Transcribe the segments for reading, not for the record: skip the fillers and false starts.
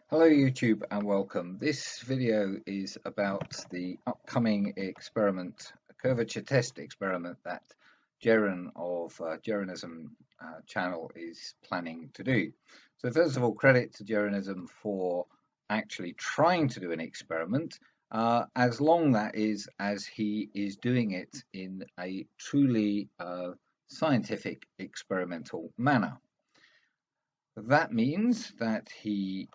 Hello YouTube and welcome. This video is about the upcoming experiment, curvature test experiment that Jeran of Jeranism channel is planning to do. So first of all, credit to Jeranism for actually trying to do an experiment, as long that is as he is doing it in a truly scientific experimental manner. That means that he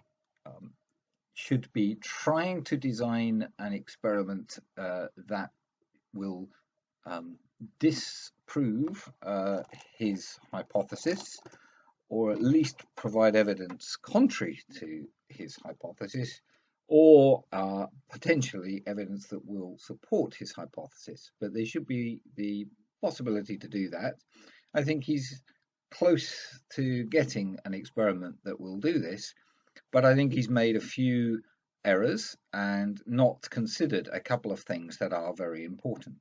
should be trying to design an experiment that will disprove his hypothesis, or at least provide evidence contrary to his hypothesis, or potentially evidence that will support his hypothesis. But there should be the possibility to do that. I think he's close to getting an experiment that will do this, but I think he's made a few errors and not considered a couple of things that are very important.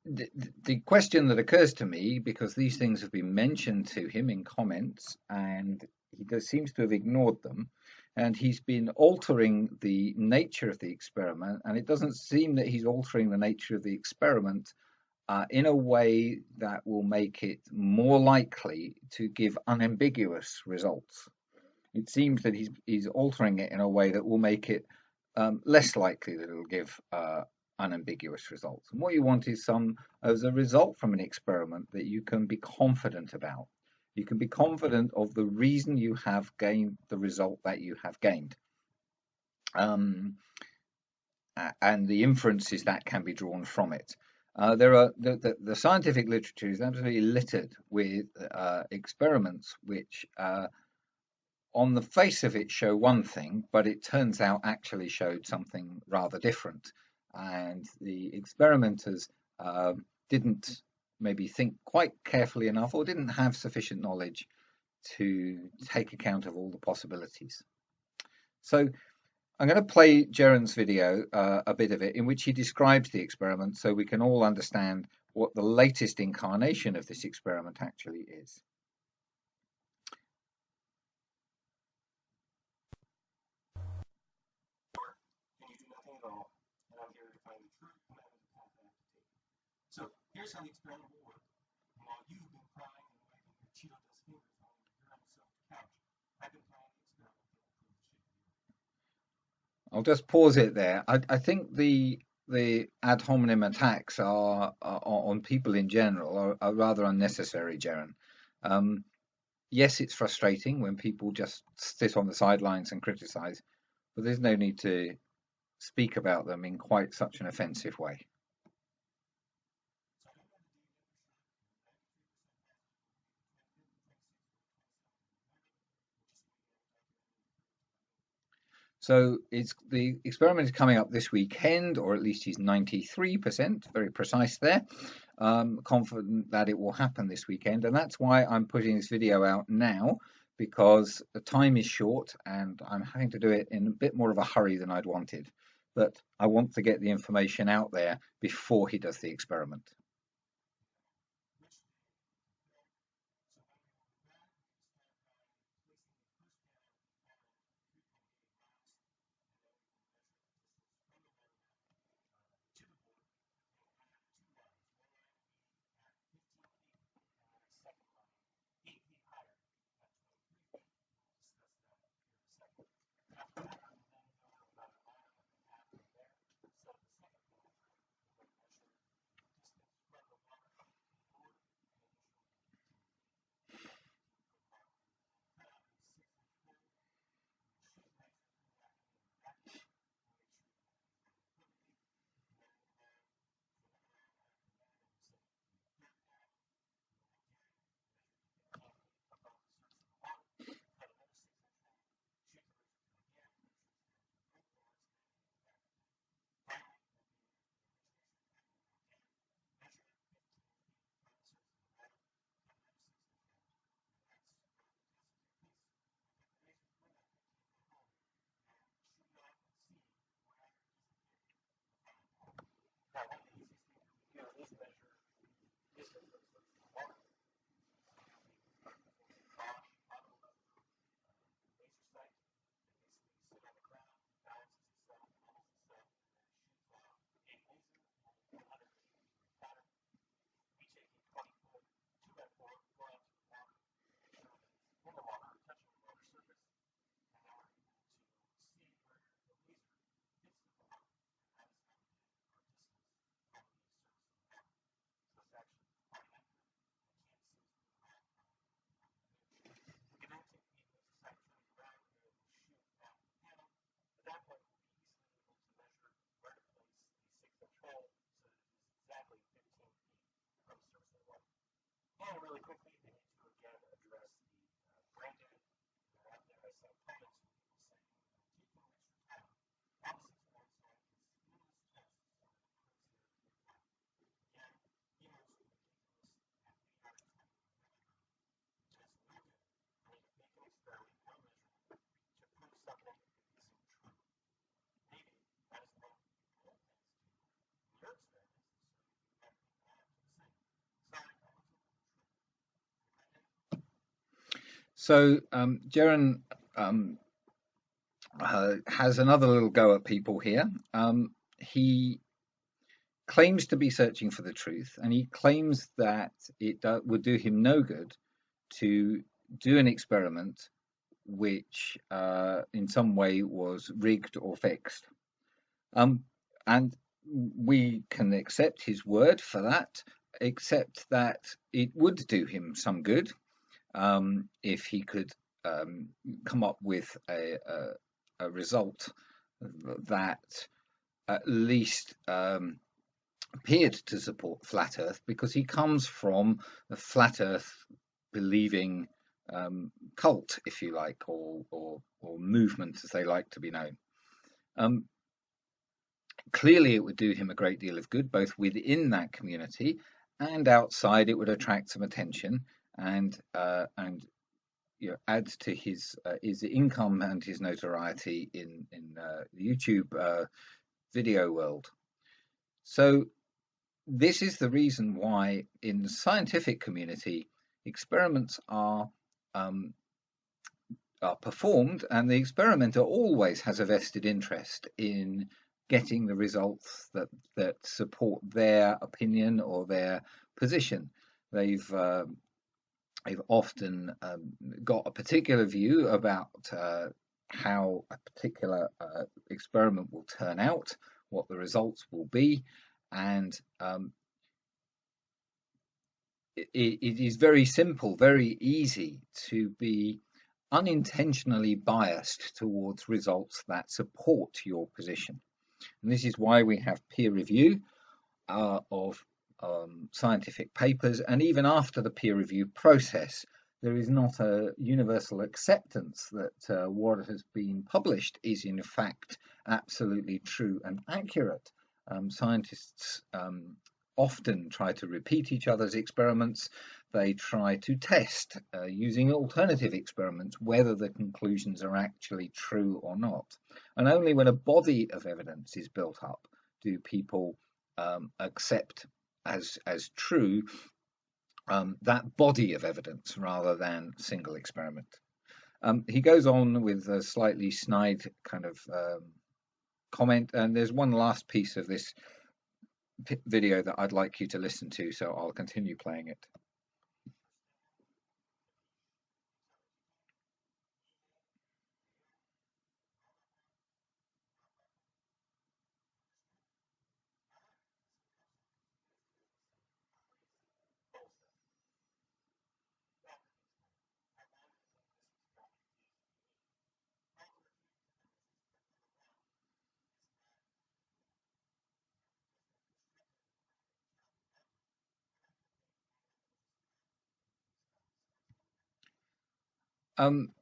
The question that occurs to me, because these things have been mentioned to him in comments and he seems to have ignored them, and he's been altering the nature of the experiment, and it doesn't seem that he's altering the nature of the experiment in a way that will make it more likely to give unambiguous results. It seems that he's altering it in a way that will make it less likely that it'll give unambiguous results. And what you want is as a result from an experiment that you can be confident about. You can be confident of the reason you have gained the result that you have gained. And the inferences that can be drawn from it. The scientific literature is absolutely littered with experiments which on the face of it show one thing, but it turns out actually showed something rather different. And the experimenters didn't maybe think quite carefully enough, or didn't have sufficient knowledge to take account of all the possibilities. So I'm going to play Jeran's video, a bit of it, in which he describes the experiment so we can all understand what the latest incarnation of this experiment actually is. And you do nothing at all, and I'm here to find the truth and have the path I have to take. So here's how the experiment will work. And while you've been crying and waving your Cheeto dust fingers on your soaked couch, I've been planning the experiment that will prove the shape of the earth. I'll just pause it there. I think the ad hominem attacks are on people in general are rather unnecessary, Jeran. Yes, it's frustrating when people just sit on the sidelines and criticize, but there's no need to speak about them in quite such an offensive way. So the experiment is coming up this weekend, or at least he's 93%, very precise there, confident that it will happen this weekend. And that's why I'm putting this video out now, because the time is short and I'm having to do it in a bit more of a hurry than I'd wanted. But I want to get the information out there before he does the experiment. So Jeran has another little go at people here. He claims to be searching for the truth, and he claims that it would do him no good to do an experiment which in some way was rigged or fixed. And we can accept his word for that, except that it would do him some good if he could come up with a result that at least appeared to support flat Earth, because he comes from a flat Earth believing cult, if you like, or movement, as they like to be known. Clearly, it would do him a great deal of good, both within that community and outside. It would attract some attention and add to his income and his notoriety in the YouTube video world. So this is the reason why in the scientific community experiments are performed, and the experimenter always has a vested interest in getting the results that support their opinion or their position. They've often got a particular view about how a particular experiment will turn out, what the results will be, and it is very simple, very easy to be unintentionally biased towards results that support your position. And this is why we have peer review of scientific papers, and even after the peer review process, there is not a universal acceptance that what has been published is in fact absolutely true and accurate. Scientists often try to repeat each other's experiments. They try to test using alternative experiments whether the conclusions are actually true or not. And only when a body of evidence is built up do people accept as true that body of evidence rather than single experiment. He goes on with a slightly snide kind of comment, and there's one last piece of this video that I'd like you to listen to, so I'll continue playing it.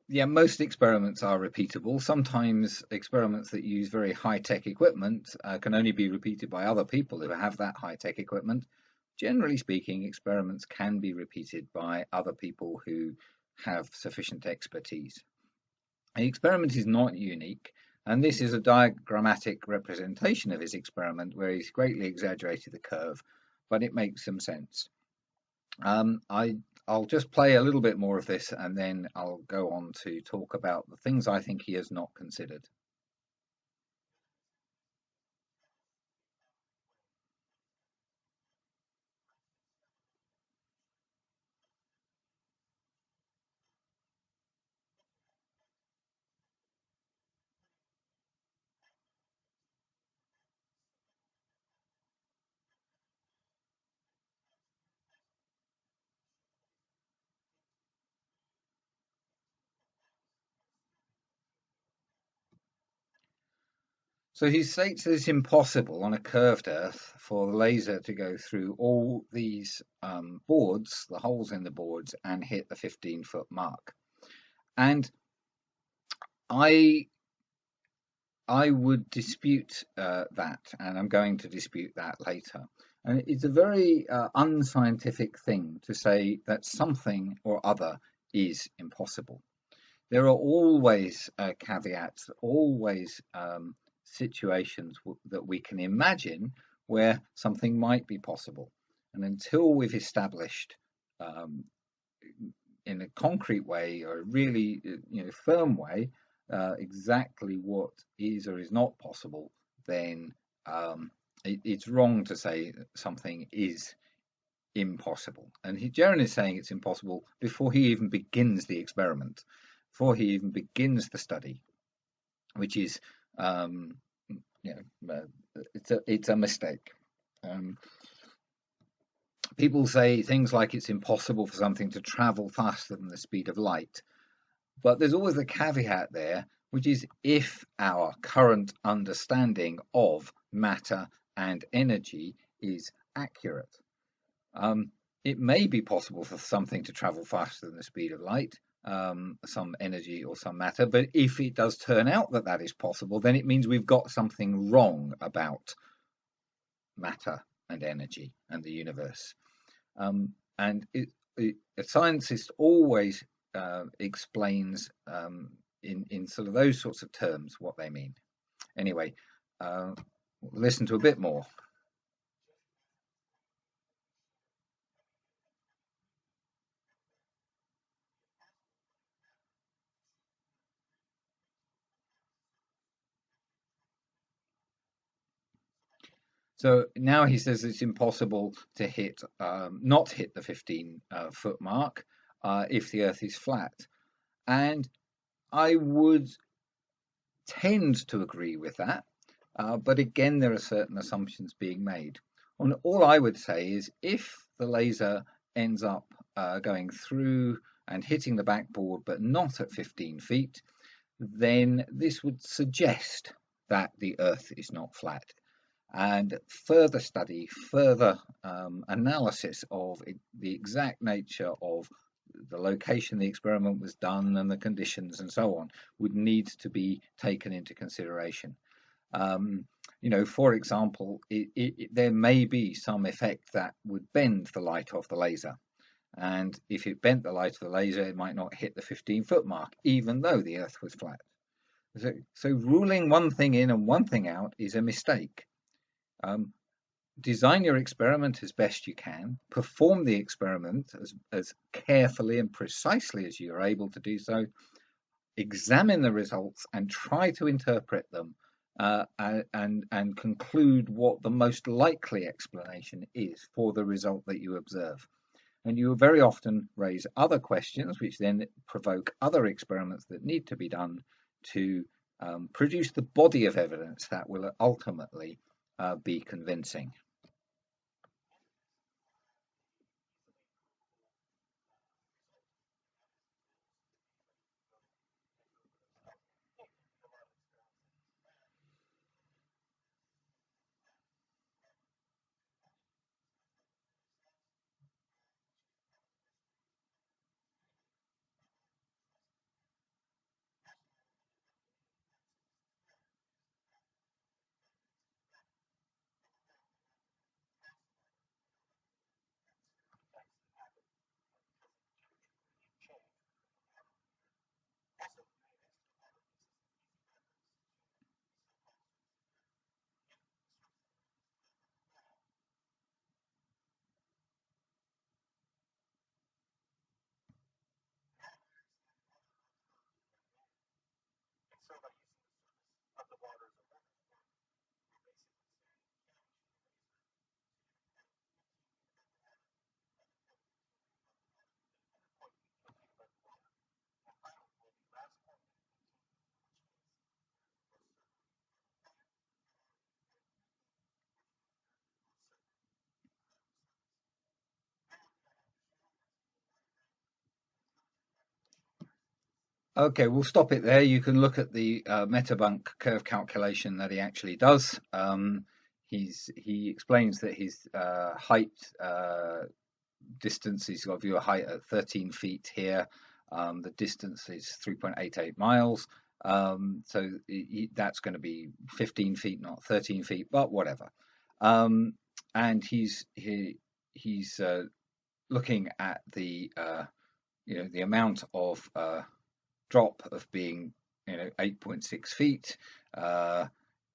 Yeah, most experiments are repeatable. Sometimes experiments that use very high-tech equipment can only be repeated by other people who have that high-tech equipment. Generally speaking, experiments can be repeated by other people who have sufficient expertise. The experiment is not unique, and this is a diagrammatic representation of his experiment where he's greatly exaggerated the curve, but it makes some sense. I'll just play a little bit more of this, and then I'll go on to talk about the things I think he has not considered. So he states that it's impossible on a curved Earth for the laser to go through all these boards, the holes in the boards, and hit the 15-foot mark. And I would dispute that, and I'm going to dispute that later. And it's a very unscientific thing to say that something or other is impossible. There are always caveats, always situations that we can imagine where something might be possible. And until we've established in a concrete way or a really firm way exactly what is or is not possible, then it's wrong to say something is impossible. And Jaren is saying it's impossible before he even begins the experiment, before he even begins the study, which is it's a mistake. People say things like it's impossible for something to travel faster than the speed of light, but there's always a caveat there, which is if our current understanding of matter and energy is accurate. It may be possible for something to travel faster than the speed of light, some energy or some matter, but if it does turn out that that is possible, then it means we've got something wrong about matter and energy and the universe. And a scientist always explains in sort of those sorts of terms what they mean. Anyway, listen to a bit more. So now he says it's impossible to not hit the 15-foot mark if the Earth is flat. And I would tend to agree with that. But again, there are certain assumptions being made. And all I would say is if the laser ends up going through and hitting the backboard, but not at 15 feet, then this would suggest that the Earth is not flat. And further study, further analysis of the exact nature of the location the experiment was done and the conditions and so on would need to be taken into consideration. For example, there may be some effect that would bend the light of the laser. And if it bent the light of the laser, it might not hit the 15-foot mark, even though the Earth was flat. So ruling one thing in and one thing out is a mistake. Design your experiment as best you can, perform the experiment as carefully and precisely as you are able to do so, examine the results and try to interpret them and conclude what the most likely explanation is for the result that you observe. And you will very often raise other questions, which then provoke other experiments that need to be done to produce the body of evidence that will ultimately be convincing. Okay, we'll stop it there. You can look at the metabunk curve calculation that he actually does. He explains that his height distance, he's got a view of height at 13 feet here. The distance is 3.88 miles. So that's going to be 15 feet, not 13 feet, but whatever. And he's looking at the the amount of drop of being 8.6 feet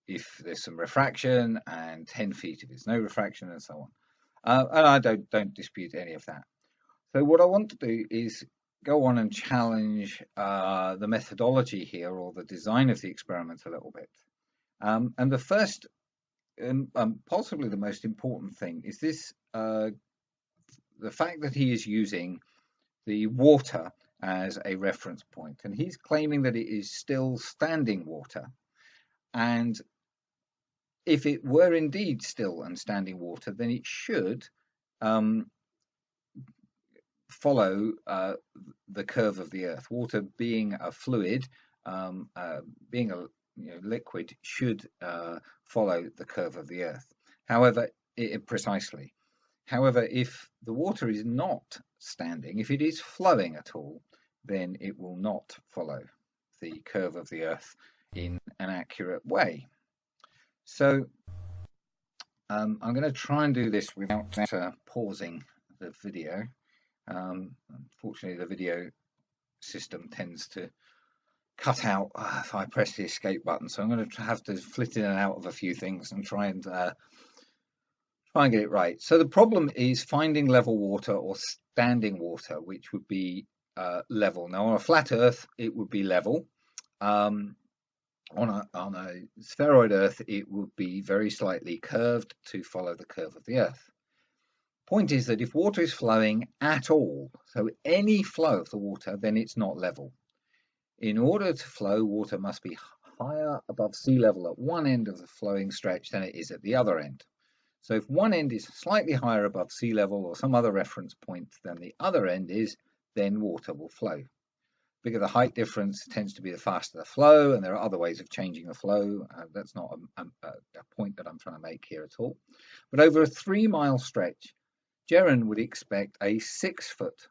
if there's some refraction, and 10 feet if there's no refraction, and so on. And I don't dispute any of that. So what I want to do is go on and challenge the methodology here, or the design of the experiment, a little bit. And the first and possibly the most important thing is this: the fact that he is using the water as a reference point, and he's claiming that it is still standing water. And if it were indeed still and standing water, then it should follow the curve of the Earth. Water being a fluid, being a liquid, should follow the curve of the Earth. However, precisely. However, if the water is not standing, if it is flowing at all, then it will not follow the curve of the Earth in an accurate way. So I'm going to try and do this without pausing the video. Unfortunately, the video system tends to cut out if I press the escape button, so I'm going to have to flit in and out of a few things and try and get it right. So the problem is finding level water or standing water, which would be level. Now, on a flat Earth, it would be level. On a spheroid Earth, it would be very slightly curved to follow the curve of the Earth. Point is that if water is flowing at all, so any flow of the water, then it's not level. In order to flow, water must be higher above sea level at one end of the flowing stretch than it is at the other end. So if one end is slightly higher above sea level or some other reference point than the other end is, then water will flow. Bigger the height difference tends to be the faster the flow, and there are other ways of changing the flow. That's not a point that I'm trying to make here at all. But over a 3-mile stretch, Jaren would expect a 6-foot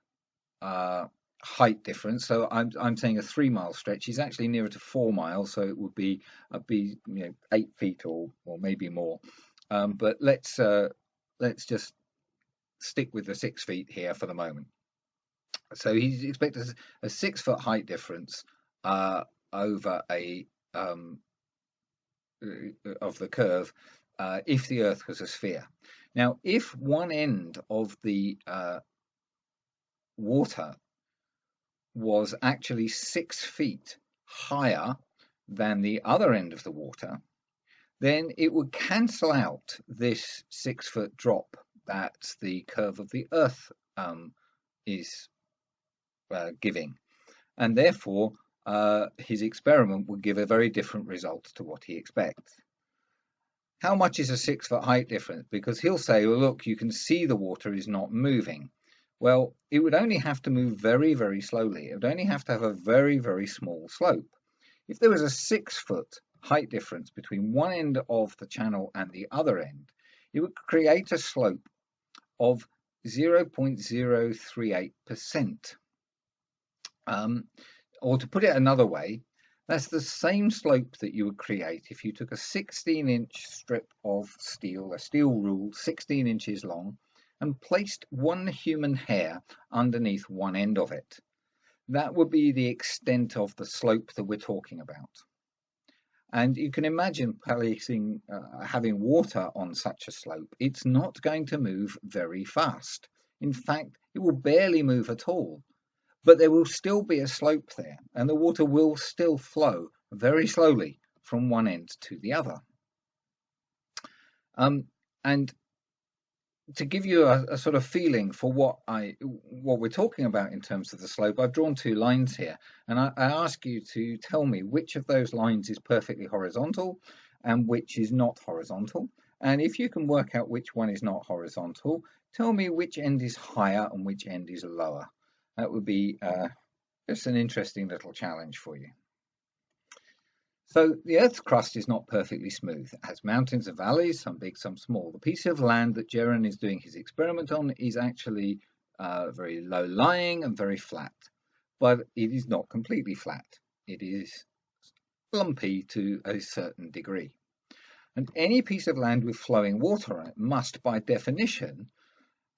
height difference. So I'm saying a 3-mile stretch is actually nearer to 4 miles, so it would be 8 feet or maybe more. But let's just stick with the 6 feet here for the moment. So he's expecting a 6-foot height difference over a of the curve if the Earth was a sphere. Now, if one end of the water was actually 6 feet higher than the other end of the water, then it would cancel out this 6-foot drop that the curve of the Earth is giving, and therefore his experiment would give a very different result to what he expects. How much is a 6-foot height difference? Because he'll say, well, look, you can see the water is not moving. Well, it would only have to move very, very slowly. It would only have to have a very, very small slope. If there was a 6-foot height difference between one end of the channel and the other end, it would create a slope of 0.038%. Or to put it another way, that's the same slope that you would create if you took a 16-inch strip of steel, a steel rule 16 inches long, and placed one human hair underneath one end of it. That would be the extent of the slope that we're talking about. And you can imagine placing, having water on such a slope. It's not going to move very fast. In fact, it will barely move at all. But there will still be a slope there, and the water will still flow very slowly from one end to the other. And to give you a sort of feeling for what we're talking about in terms of the slope, I've drawn 2 lines here, and I ask you to tell me which of those lines is perfectly horizontal and which is not horizontal. And if you can work out which one is not horizontal, tell me which end is higher and which end is lower. That would be just an interesting little challenge for you. So the Earth's crust is not perfectly smooth. It has mountains and valleys, some big, some small. The piece of land that Jeran is doing his experiment on is actually very low-lying and very flat, but it is not completely flat. It is lumpy to a certain degree. And any piece of land with flowing water on it must, by definition,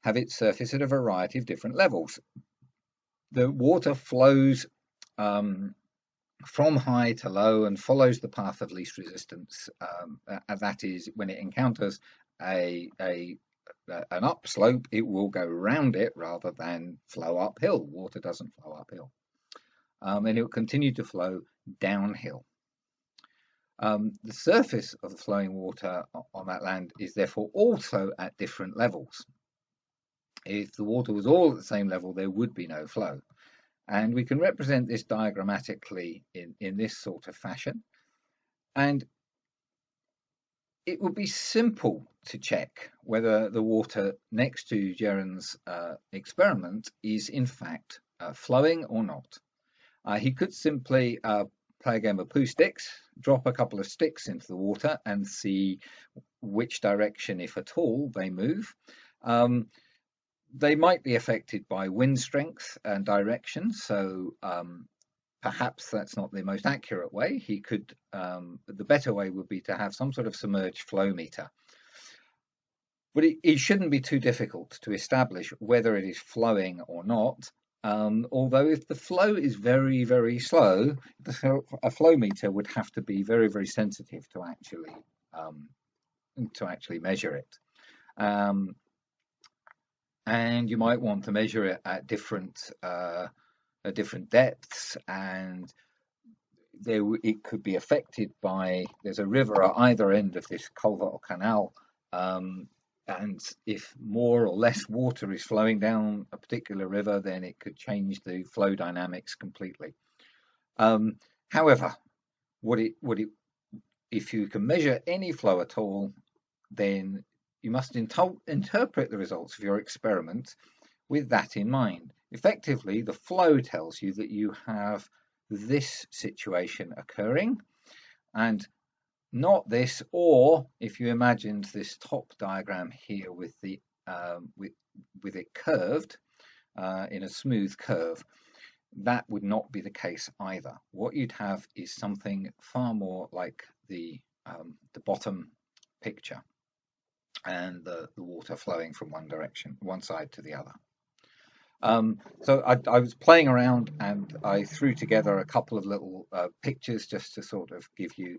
have its surface at a variety of different levels. The water flows from high to low and follows the path of least resistance. That is when it encounters a an upslope, it will go round it rather than flow uphill. Water doesn't flow uphill. And it will continue to flow downhill. The surface of the flowing water on that land is therefore also at different levels. If the water was all at the same level, there would be no flow. And we can represent this diagrammatically in this sort of fashion. And it would be simple to check whether the water next to Jeran's experiment is in fact flowing or not. He could simply play a game of poo sticks, drop a couple of sticks into the water and see which direction, if at all, they move. They might be affected by wind strength and direction, so perhaps that's not the most accurate way. He could, the better way would be to have some sort of submerged flow meter. But it shouldn't be too difficult to establish whether it is flowing or not. Although if the flow is very, very slow, a flow meter would have to be very, very sensitive to actually measure it. And you might want to measure it at different depths, and it could be affected by, there's a river at either end of this culvert or canal, and if more or less water is flowing down a particular river, then it could change the flow dynamics completely. However, if you can measure any flow at all, then you must interpret the results of your experiment with that in mind. Effectively, the flow tells you that you have this situation occurring and not this, or if you imagined this top diagram here with the with it curved in a smooth curve, that would not be the case either. What you'd have is something far more like the bottom picture, and the water flowing from one side to the other. So I was playing around and I threw together a couple of little pictures just to sort of give you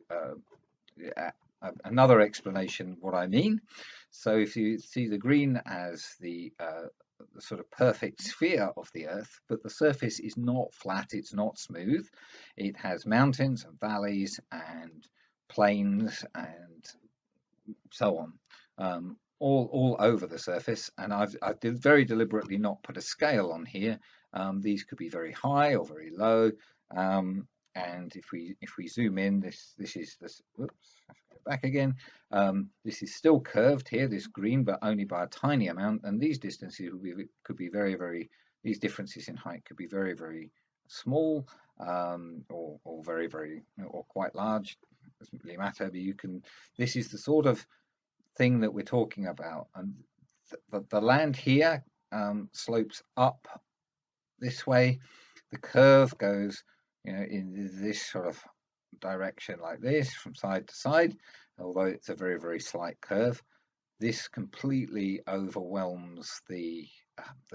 another explanation what I mean. So if you see the green as the sort of perfect sphere of the Earth, but the surface is not flat, it's not smooth. It has mountains and valleys and plains and so on, all over the surface. And I've very deliberately not put a scale on here. These could be very high or very low. And if we zoom in, this is this. Whoops, I have to go back again. This is still curved here, this green, but only by a tiny amount. And these distances could be very, very. These differences in height could be very, very small, or very, very, or quite large. Doesn't really matter. But you can. This is the sort of thing that we're talking about, and the land here slopes up this way. The curve goes, in this sort of direction like this, from side to side, although it's a very, very slight curve. This completely overwhelms the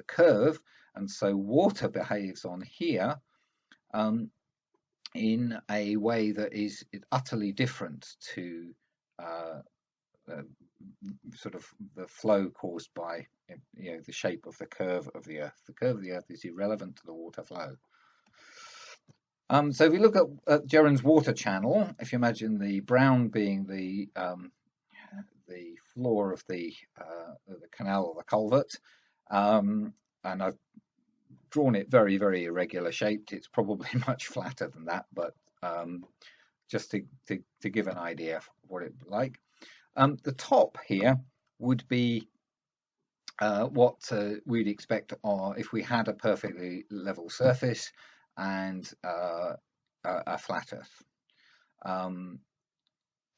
curve, and so water behaves on here in a way that is utterly different to sort of the flow caused by the shape of the curve of the Earth. The curve of the Earth is irrelevant to the water flow. So if we look at Jeran's water channel, if you imagine the brown being the floor of the canal or the culvert, and I've drawn it very, very irregular shaped. It's probably much flatter than that, but just to give an idea of what it would like. The top here would be what we'd expect if we had a perfectly level surface and a flat Earth.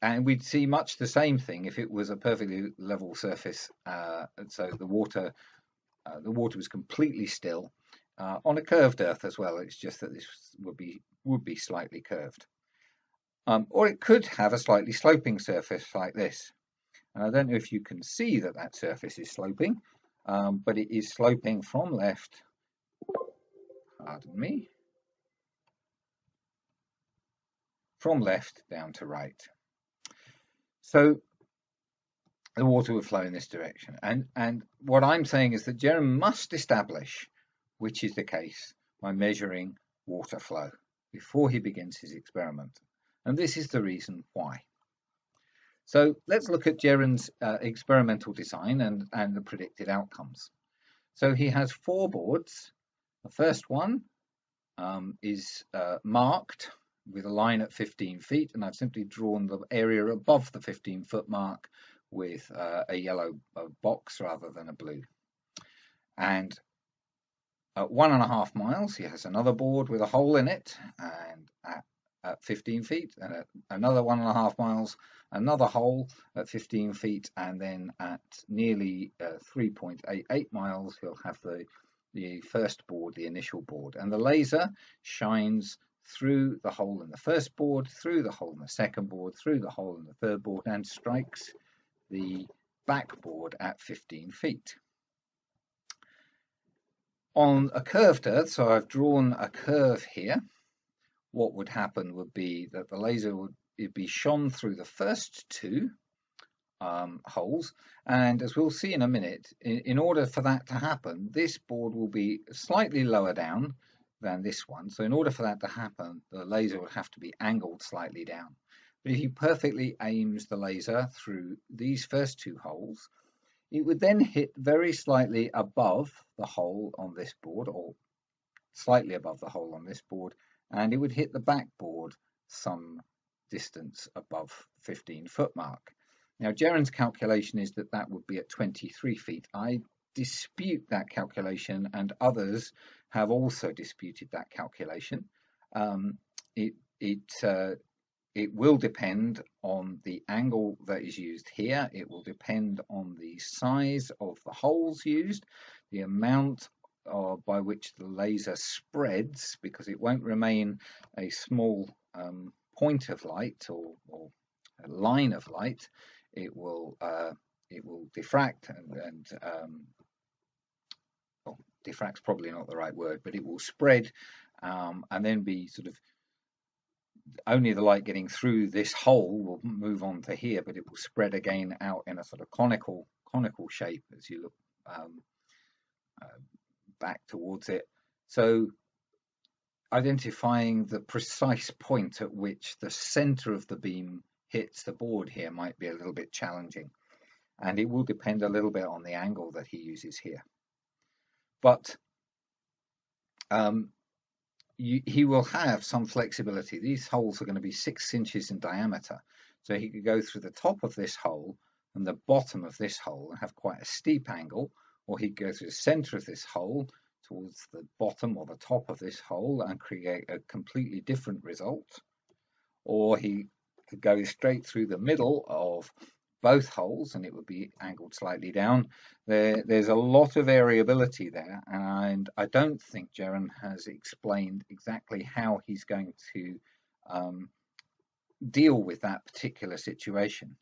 And we'd see much the same thing if it was a perfectly level surface. So the water was completely still on a curved Earth as well. It's just that this would be slightly curved. Or it could have a slightly sloping surface like this. And I don't know if you can see that surface is sloping, but it is sloping from left, pardon me, from left down to right. So the water would flow in this direction. And what I'm saying is that Jeran must establish which is the case by measuring water flow before he begins his experiment. And this is the reason why. So let's look at Jeran's experimental design and the predicted outcomes. So he has 4 boards. The first one is marked with a line at 15 feet, and I've simply drawn the area above the 15-foot mark with a yellow box rather than a blue. And at 1.5 miles, he has another board with a hole in it, and at 15 feet, and at another 1.5 miles, another hole at 15 feet, and then at nearly 3.88 miles, he'll have the first board, the initial board, and the laser shines through the hole in the first board, through the hole in the second board, through the hole in the third board, and strikes the backboard at 15 feet. On a curved earth, so I've drawn a curve here, what would happen would be that the laser would be shone through the first 2 holes, and as we'll see in a minute, in order for that to happen, this board will be slightly lower down than this one. So in order for that to happen, the laser would have to be angled slightly down. But if he perfectly aims the laser through these first 2 holes, it would then hit very slightly above the hole on this board, or slightly above the hole on this board, and it would hit the backboard some distance above 15-foot mark. Now, Jeran's calculation is that that would be at 23 feet. I dispute that calculation, and others have also disputed that calculation. It will depend on the angle that is used here. It will depend on the size of the holes used, the amount by which the laser spreads, because it won't remain a small point of light or a line of light. It will diffract and well, diffract's probably not the right word, but it will spread and then be sort of only the light getting through this hole will move on to here, but it will spread again out in a sort of conical shape as you look back towards it. So identifying the precise point at which the center of the beam hits the board here might be a little bit challenging, and it will depend a little bit on the angle that he uses here. But he will have some flexibility. These holes are going to be 6 inches in diameter, so he could go through the top of this hole and the bottom of this hole and have quite a steep angle, or he'd go through the center of this hole towards the bottom or the top of this hole and create a completely different result, or he could go straight through the middle of both holes and it would be angled slightly down. There's a lot of variability there, and I don't think Jaren has explained exactly how he's going to deal with that particular situation.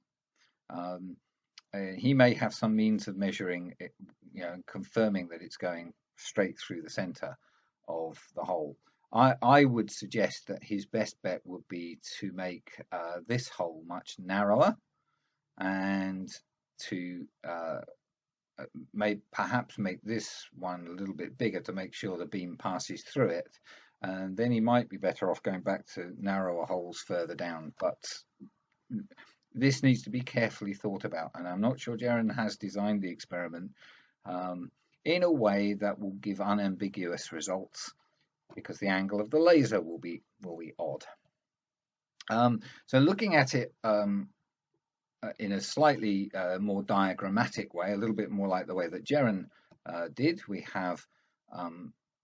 He may have some means of measuring it, confirming that it's going straight through the center of the hole. I would suggest that his best bet would be to make this hole much narrower, and to perhaps make this one a little bit bigger to make sure the beam passes through it, and then he might be better off going back to narrower holes further down. But this needs to be carefully thought about, and I'm not sure Jaren has designed the experiment in a way that will give unambiguous results, because the angle of the laser will be odd. So looking at it in a slightly more diagrammatic way, a little bit more like the way that Jaren did, we have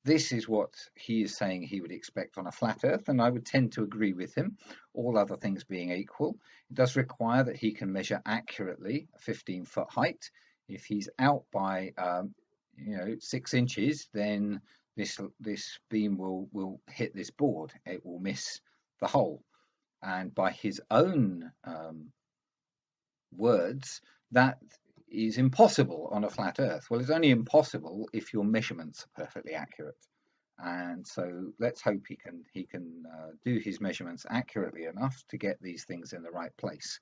this is what he is saying he would expect on a flat earth, and I would tend to agree with him, all other things being equal. It does require that he can measure accurately a 15-foot height. If he's out by 6 inches, then this beam will hit this board. It will miss the hole, and by his own words, that is impossible on a flat earth. Well, it's only impossible if your measurements are perfectly accurate, and so let's hope he can do his measurements accurately enough to get these things in the right place.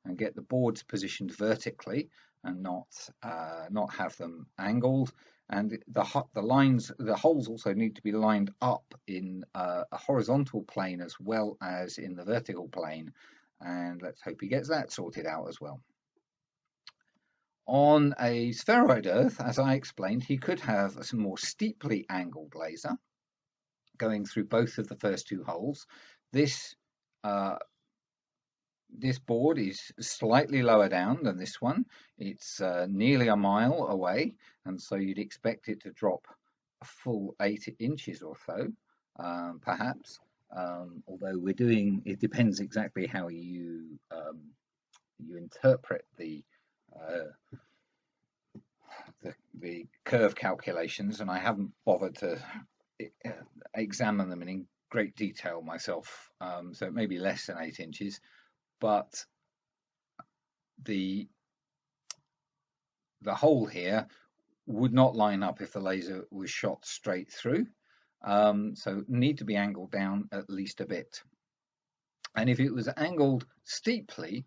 and get the boards positioned vertically and not have them angled. And the lines, the holes also need to be lined up in a horizontal plane as well as in the vertical plane. And let's hope he gets that sorted out as well. On a spheroid Earth, as I explained, he could have a more steeply angled laser going through both of the first two holes. This board is slightly lower down than this one. It's nearly a mile away, and so you'd expect it to drop a full 8 inches or so, perhaps. Although it depends exactly how you interpret the curve calculations, and I haven't bothered to examine them in great detail myself. So it may be less than 8 inches, but the hole here would not line up if the laser was shot straight through. So need to be angled down at least a bit. And if it was angled steeply,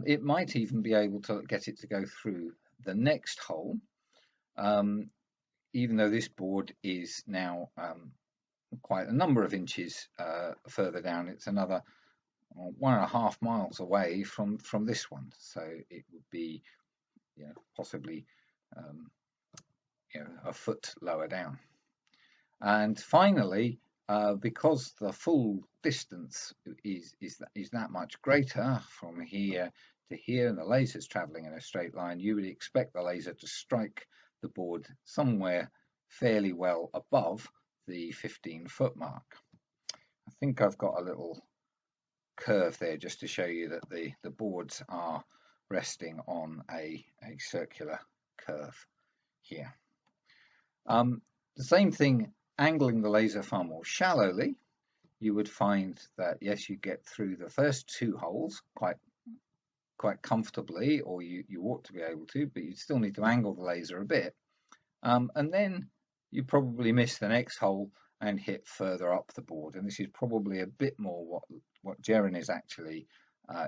it might even be able to get it to go through the next hole, even though this board is now quite a number of inches further down. It's another 1.5 miles away from this one, so it would be possibly a foot lower down. And finally, because the full distance is that much greater from here to here, and the laser's traveling in a straight line, you would expect the laser to strike the board somewhere fairly well above the 15-foot mark. I think I've got a little curve there just to show you that the boards are resting on a circular curve here. The same thing, angling the laser far more shallowly, you would find that yes, you get through the first two holes quite comfortably, or you ought to be able to, but you still need to angle the laser a bit, and then you probably miss the next hole and hit further up the board. And this is probably a bit more what Jaren is actually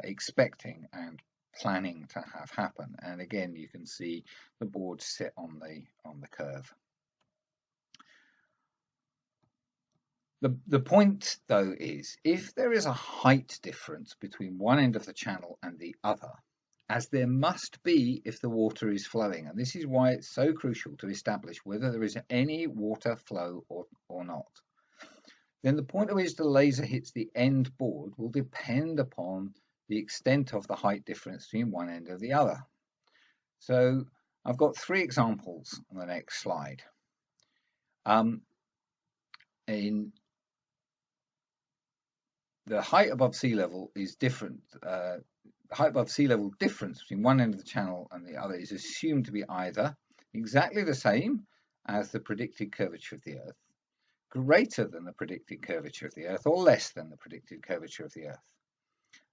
expecting and planning to have happen. And again, you can see the board sit on the curve. The point, though, is if there is a height difference between one end of the channel and the other, as there must be if the water is flowing, and this is why it's so crucial to establish whether there is any water flow or not, then the point at which the laser hits the end board will depend upon the extent of the height difference between one end and the other. So I've got 3 examples on the next slide. In the height above sea level is different. The height above sea level difference between one end of the channel and the other is assumed to be either exactly the same as the predicted curvature of the Earth, greater than the predicted curvature of the Earth, or less than the predicted curvature of the Earth.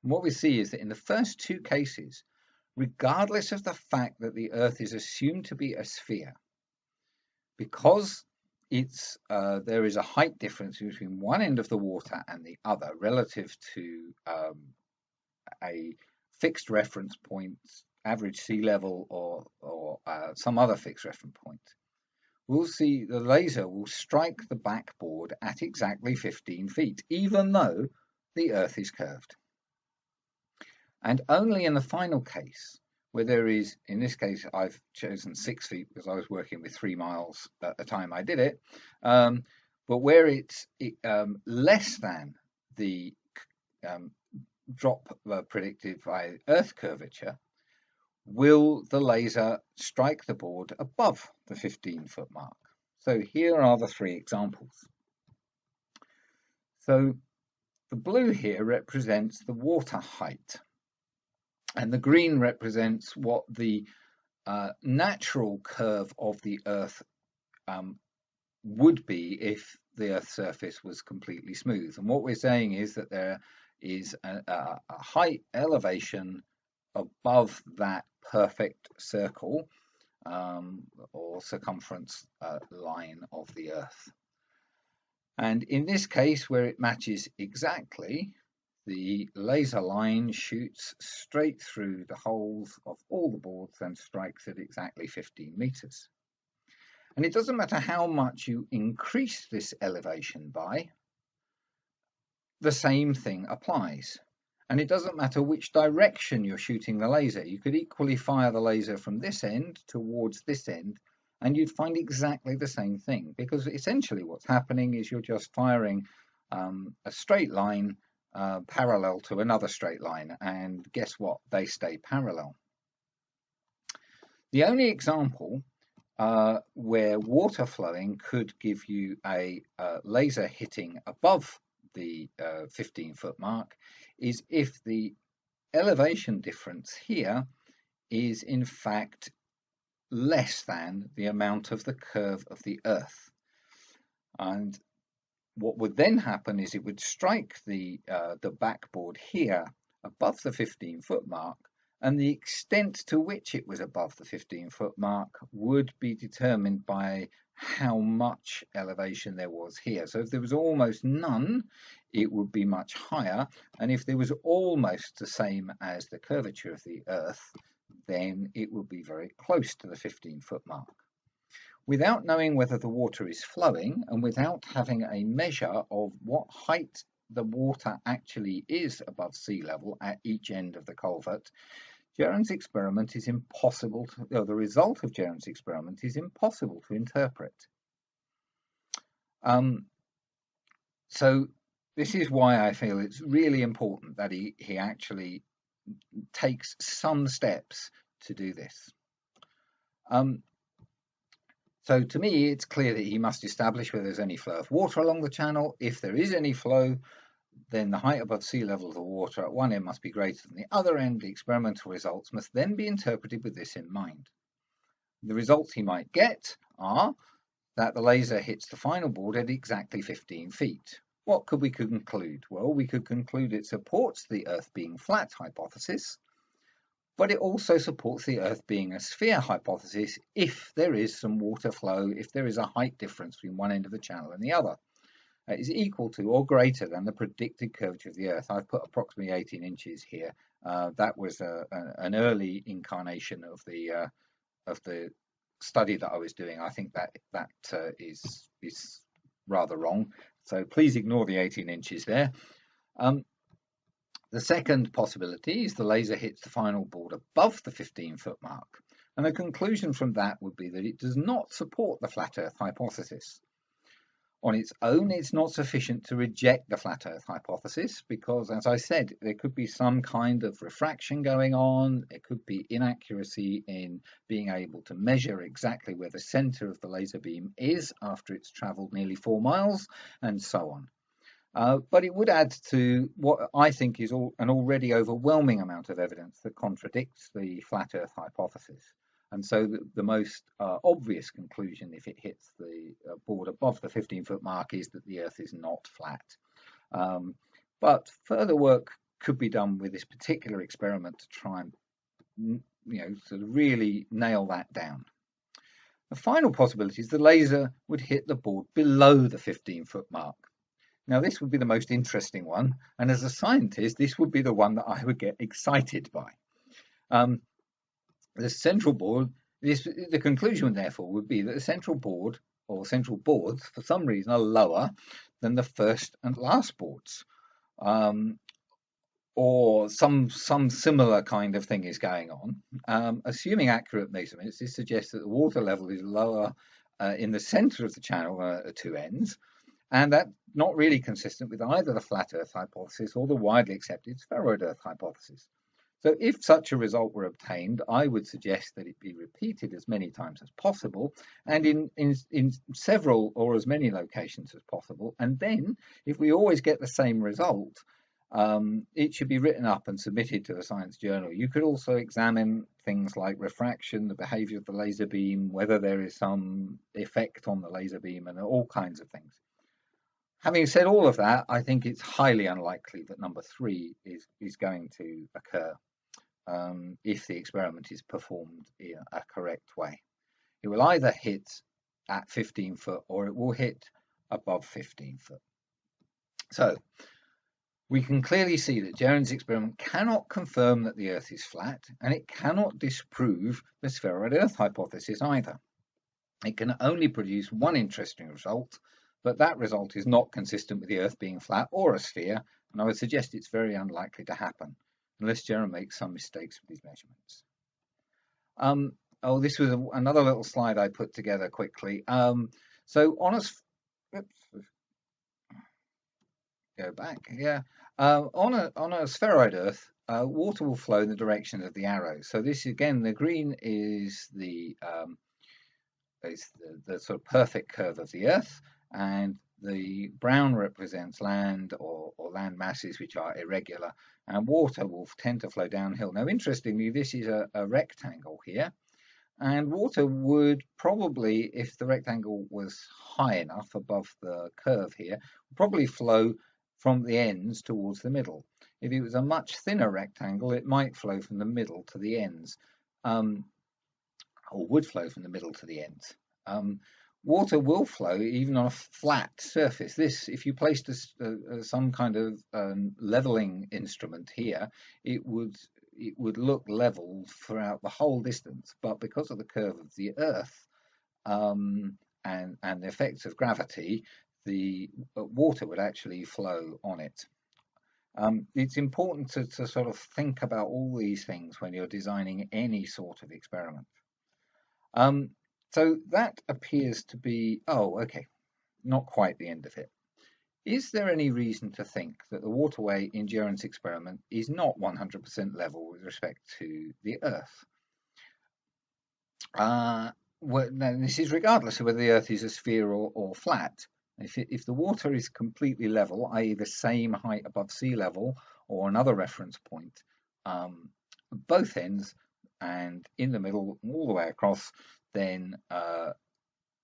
And what we see is that in the first 2 cases, regardless of the fact that the Earth is assumed to be a sphere, because there is a height difference between one end of the water and the other relative to a fixed reference point, average sea level, or some other fixed reference point, we'll see the laser will strike the backboard at exactly 15 feet, even though the Earth is curved. And only in the final case, where there is, in this case, I've chosen 6 feet because I was working with 3 miles at the time I did it, but where it's less than the drop predicted by Earth curvature, will the laser strike the board above the 15-foot mark. So here are the 3 examples. So the blue here represents the water height, and the green represents what the natural curve of the Earth would be if the Earth's surface was completely smooth. And what we're saying is that there is a height elevation above that perfect circle or circumference line of the Earth. And in this case, where it matches exactly, the laser line shoots straight through the holes of all the boards and strikes at exactly 15 meters. And it doesn't matter how much you increase this elevation by, the same thing applies. And it doesn't matter which direction you're shooting the laser. You could equally fire the laser from this end towards this end, and you'd find exactly the same thing, because essentially what's happening is you're just firing a straight line parallel to another straight line, and guess what? They stay parallel. The only example where water flowing could give you a laser hitting above the 15-foot mark is if the elevation difference here is in fact less than the amount of the curve of the Earth. And what would then happen is it would strike the backboard here above the 15-foot mark, and the extent to which it was above the 15-foot mark would be determined by how much elevation there was here. So if there was almost none, it would be much higher, and if there was almost the same as the curvature of the Earth, then it would be very close to the 15-foot mark. Without knowing whether the water is flowing, and without having a measure of what height the water actually is above sea level at each end of the culvert, Jeran's experiment is impossible to, the result of Jeran's experiment is impossible to interpret. So this is why I feel it's really important that he actually takes some steps to do this. So to me, it's clear that he must establish whether there's any flow of water along the channel. If there is any flow, then the height above sea level of the water at one end must be greater than the other end. The experimental results must then be interpreted with this in mind. The results he might get are that the laser hits the final board at exactly 15 feet. What could we conclude? Well, we could conclude it supports the Earth being flat hypothesis, but it also supports the Earth being a sphere hypothesis if there is some water flow, if there is a height difference between one end of the channel and the other. Is equal to or greater than the predicted curvature of the Earth. I've put approximately 18 inches here. That was an early incarnation of the study that I was doing. I think that is rather wrong. So please ignore the 18 inches there. The second possibility is the laser hits the final board above the 15-foot mark. And the conclusion from that would be that it does not support the flat Earth hypothesis. On its own, it's not sufficient to reject the flat Earth hypothesis because, as I said, there could be some kind of refraction going on. There could be inaccuracy in being able to measure exactly where the center of the laser beam is after it's traveled nearly 4 miles, and so on. But it would add to what I think is an already overwhelming amount of evidence that contradicts the flat Earth hypothesis. And so the most obvious conclusion, if it hits the board above the 15-foot mark, is that the Earth is not flat. But further work could be done with this particular experiment to try and, sort of really nail that down. The final possibility is the laser would hit the board below the 15-foot mark. Now, this would be the most interesting one, and as a scientist, this would be the one that I would get excited by. The central board, the conclusion therefore would be that the central board or central boards for some reason are lower than the first and last boards, or some similar kind of thing is going on. Assuming accurate measurements, this suggests that the water level is lower in the center of the channel at two ends, and that's not really consistent with either the flat Earth hypothesis or the widely accepted spheroid Earth hypothesis. So if such a result were obtained, I would suggest that it be repeated as many times as possible and in several or as many locations as possible. And then if we always get the same result, it should be written up and submitted to the science journal. You could also examine things like refraction, the behavior of the laser beam, whether there is some effect on the laser beam, and all kinds of things. Having said all of that, I think it's highly unlikely that number 3 is going to occur if the experiment is performed in a correct way. It will either hit at 15 foot or it will hit above 15 foot. So We can clearly see that Jaren's experiment cannot confirm that the Earth is flat, and it cannot disprove the spheroid Earth hypothesis either. It can only produce one interesting result, but that result is not consistent with the Earth being flat or a sphere, and I would suggest it's very unlikely to happen, unless Jaren makes some mistakes with his measurements. Oh, this was another little slide I put together quickly. So on a, oops, go back, yeah. On a spheroid Earth, water will flow in the direction of the arrow. So this again, the green is the sort of perfect curve of the Earth, and the brown represents land or land masses which are irregular, and water will tend to flow downhill. Now, interestingly, this is a rectangle here, and water would probably, if the rectangle was high enough above the curve here, probably flow from the ends towards the middle. If it was a much thinner rectangle, it might flow from the middle to the ends. Or would flow from the middle to the ends. Water will flow even on a flat surface. This, if you placed some kind of leveling instrument here, it would look level throughout the whole distance. But because of the curve of the Earth and the effects of gravity, the water would actually flow on it. It's important to sort of think about all these things when you're designing any sort of experiment. So that appears to be, oh, okay, not quite the end of it. Is there any reason to think that the waterway in Jeran's experiment is not 100% level with respect to the Earth? Well, now, this is regardless of whether the Earth is a sphere or flat. If the water is completely level, i.e. the same height above sea level or another reference point, both ends, and in the middle all the way across, then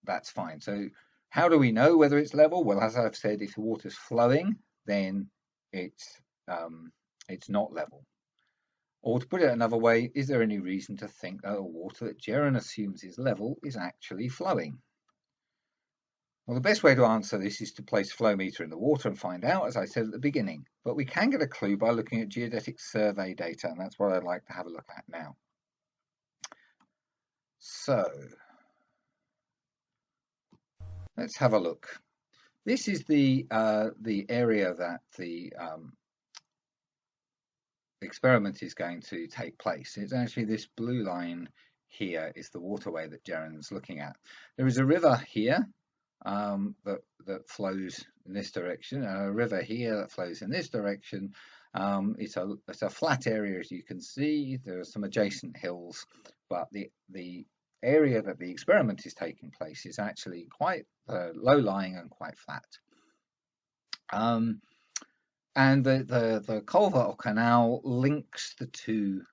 that's fine. So how do we know whether it's level? Well, as I've said, if the water's flowing, then it's not level. Or to put it another way, is there any reason to think that the water that Jaren assumes is level is actually flowing? Well, the best way to answer this is to place a flow meter in the water and find out, as I said at the beginning. But we can get a clue by looking at geodetic survey data, and that's what I'd like to have a look at now. So let's have a look. This is the area that the experiment is going to take place. It's actually this blue line here is the waterway that Jaren's looking at. There is a river here that flows in this direction, and a river here that flows in this direction. It's a flat area, as you can see. There are some adjacent hills, but the area that the experiment is taking place is actually quite low-lying and quite flat. And the culvert or canal links the two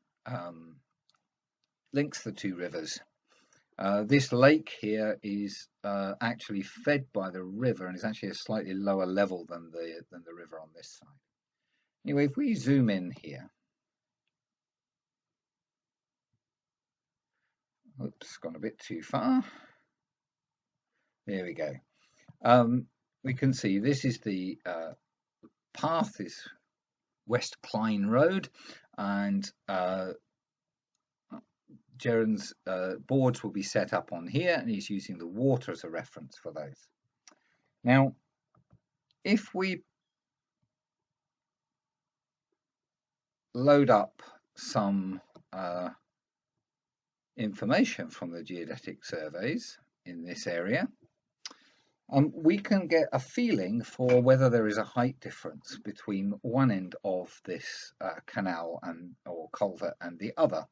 rivers. This lake here is actually fed by the river, and is actually a slightly lower level than the river on this side. Anyway, if we zoom in here, oops, gone a bit too far. There we go. We can see this is the path is West Klein Road, and Jaren's boards will be set up on here, and he's using the water as a reference for those. Now, if we load up some information from the geodetic surveys in this area, we can get a feeling for whether there is a height difference between one end of this canal or culvert and the other.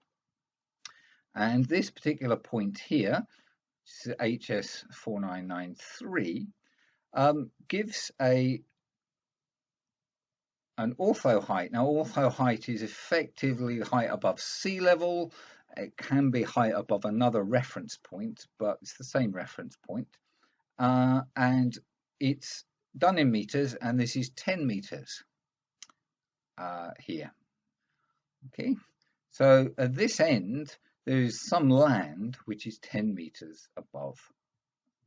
And this particular point here, HS 4993, gives an ortho height. Now, ortho height is effectively the height above sea level. It can be height above another reference point, but it's the same reference point. And it's done in meters, and this is 10 meters here. Okay, so at this end, there is some land which is 10 meters above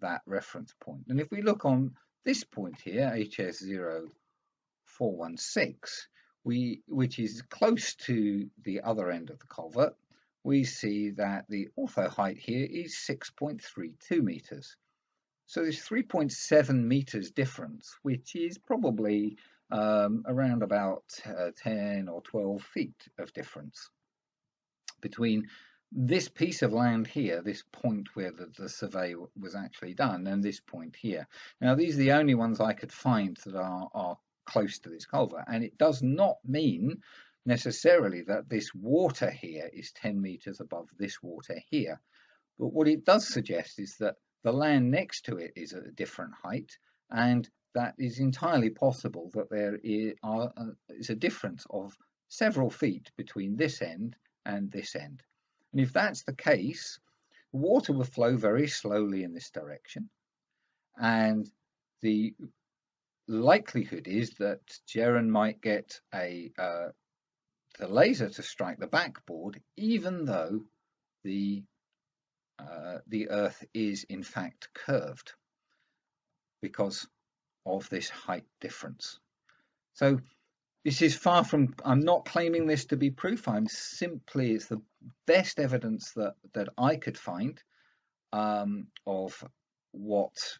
that reference point. And if we look on this point here, HS 416, which is close to the other end of the culvert, we see that the ortho height here is 6.32 meters. So there's 3.7 meters difference, which is probably around about 10 or 12 feet of difference between this piece of land here, this point where the survey was actually done, and this point here. Now, these are the only ones I could find that are close to this culvert, and it does not mean necessarily that this water here is 10 meters above this water here. But what it does suggest is that the land next to it is at a different height, and that is entirely possible that there is a difference of several feet between this end and this end. And if that's the case, water will flow very slowly in this direction, and the likelihood is that Jaren might get the laser to strike the backboard, even though the Earth is in fact curved because of this height difference. So this is far from, I'm not claiming this to be proof, it's the best evidence that I could find of what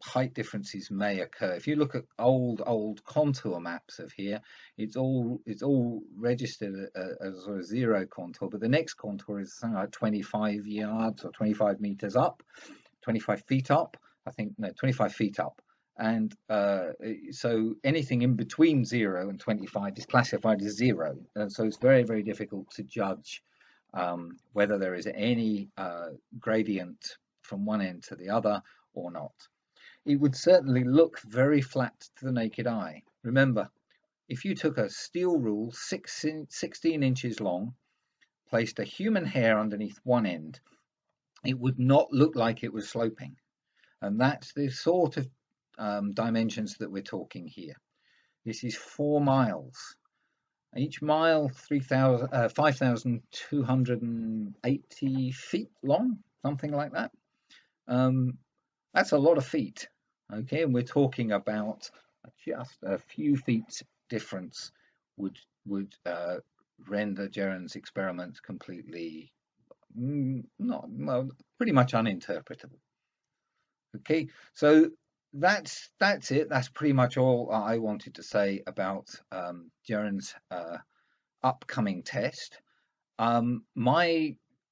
height differences may occur. If you look at old contour maps of here, it's all registered as a zero contour, but the next contour is something like 25 yards or 25 meters up, 25 feet up, I think, no, 25 feet up. And so anything in between 0 and 25 is classified as 0. And so it's very, very difficult to judge whether there is any gradient from one end to the other or not. It would certainly look very flat to the naked eye. Remember, if you took a steel rule 16 inches long, placed a human hair underneath one end, it would not look like it was sloping. And that's the sort of dimensions that we're talking here. This is 4 miles. Each mile 5,280 feet long, something like that. That's a lot of feet. Okay, and we're talking about just a few feet difference would render Jeran's experiment completely pretty much uninterpretable. Okay, so that's it. That's pretty much all I wanted to say about Jeran's upcoming test.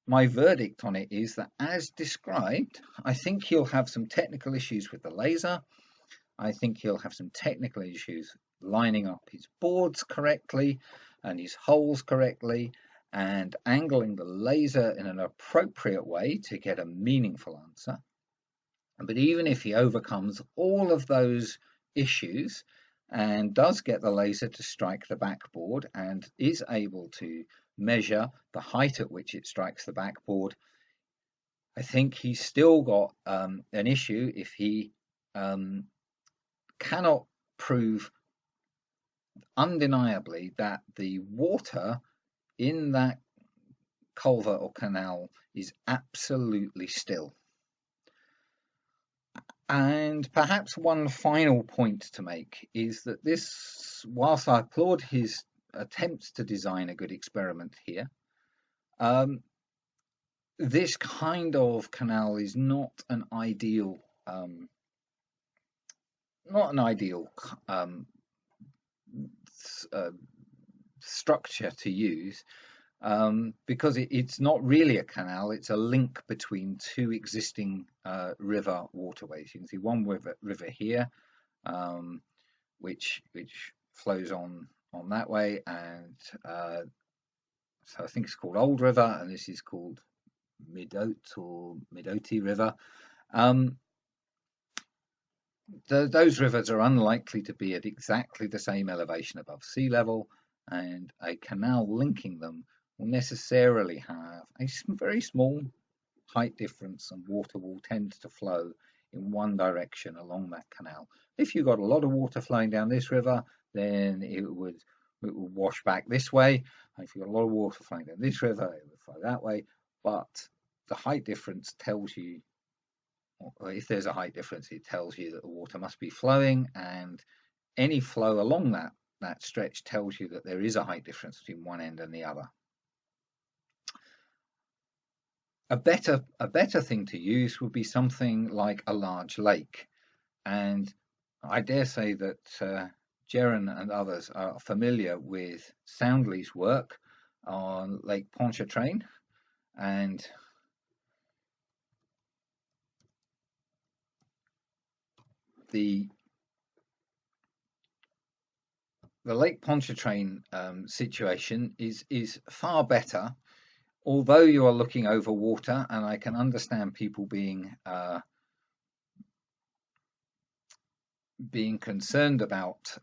My verdict on it is that, as described, I think he'll have some technical issues with the laser. I think he'll have some technical issues lining up his boards correctly and his holes correctly and angling the laser in an appropriate way to get a meaningful answer. But even if he overcomes all of those issues and does get the laser to strike the backboard and is able to measure the height at which it strikes the backboard, I think he's still got an issue if he cannot prove undeniably that the water in that culvert or canal is absolutely still. And perhaps one final point to make is that this, whilst I applaud his attempts to design a good experiment here, this kind of canal is not an ideal structure to use, because it's not really a canal, it's a link between two existing river waterways. You can see one river here, which flows on that way, and so I think it's called Old River, and this is called Midoti River. Those rivers are unlikely to be at exactly the same elevation above sea level, and a canal linking them will necessarily have a very small height difference, and water will tend to flow in one direction along that canal. If you've got a lot of water flowing down this river, then it would wash back this way. And if you've got a lot of water flowing down this river, it would flow that way. But the height difference tells you, or if there's a height difference, it tells you that the water must be flowing, and any flow along that stretch tells you that there is a height difference between one end and the other. A better thing to use would be something like a large lake, and I dare say that Jeran and others are familiar with Soundly's work on Lake Pontchartrain, and the Lake Pontchartrain situation is far better, although you are looking over water, and I can understand people being concerned about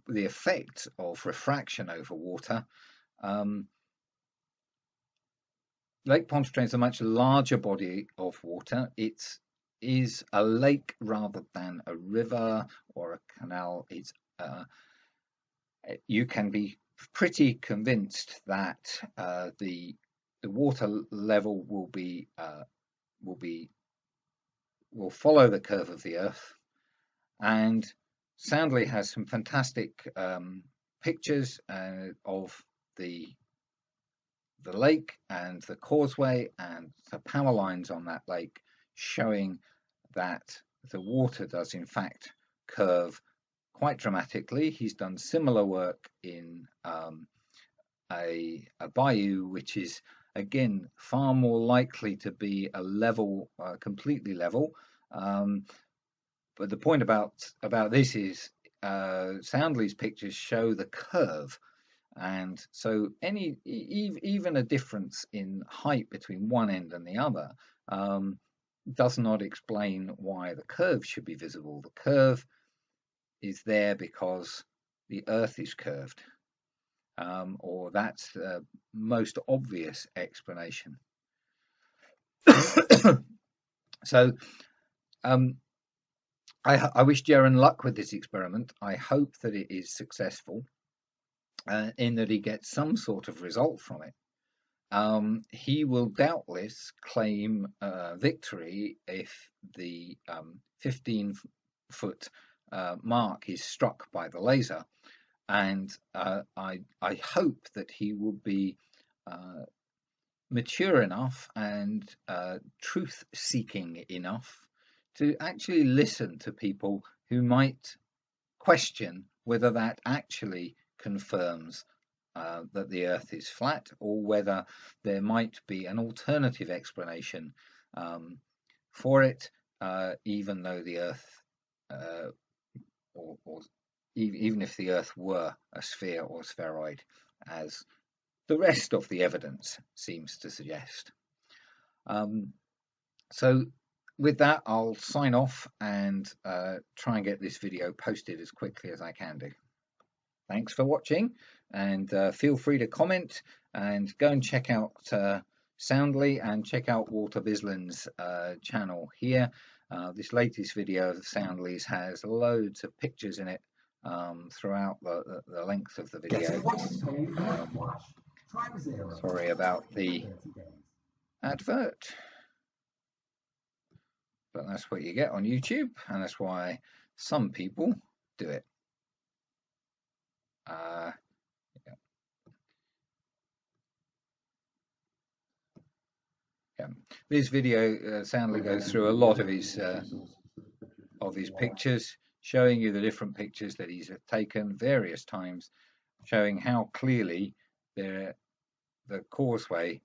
the effect of refraction over water. Lake Pontchartrain is a much larger body of water. It is a lake rather than a river or a canal. You can be pretty convinced that the water level will follow the curve of the Earth, and Soundly has some fantastic pictures of the lake and the causeway and the power lines on that lake, showing that the water does in fact curve quite dramatically. He's done similar work in a bayou, which is again far more likely to be a level, completely level. But the point about this is Soundly's pictures show the curve, and so even a difference in height between one end and the other does not explain why the curve should be visible. The curve is there because the Earth is curved, or that's the most obvious explanation. So I wish Jaren luck with this experiment. I hope that it is successful, in that he gets some sort of result from it. He will doubtless claim victory if the 15-foot mark is struck by the laser, and I hope that he will be mature enough and truth-seeking enough to actually listen to people who might question whether that actually confirms that the Earth is flat, or whether there might be an alternative explanation for it, even though the Earth, or even if the Earth were a sphere or spheroid, as the rest of the evidence seems to suggest. So with that, I'll sign off and try and get this video posted as quickly as I can do. Thanks for watching, and feel free to comment and go and check out Soundly, and check out Walter Bislin's channel here. This latest video of Soundly's has loads of pictures in it throughout the length of the video. Sorry about the advert, but that's what you get on YouTube, and that's why some people do it. Yeah. This video Soundly goes through a lot of his pictures, showing you the different pictures that he's taken various times, showing how clearly the causeway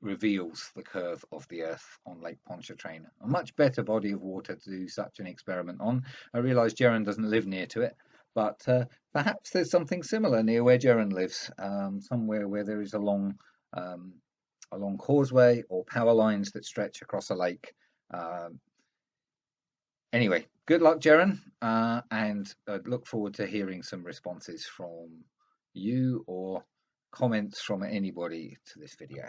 reveals the curve of the Earth on Lake Pontchartrain. A much better body of water to do such an experiment on. I realise Jaren doesn't live near to it, but perhaps there's something similar near where Jaren lives, somewhere where there is a long causeway or power lines that stretch across a lake. Anyway, good luck, Jaren, and I look forward to hearing some responses from you or comments from anybody to this video.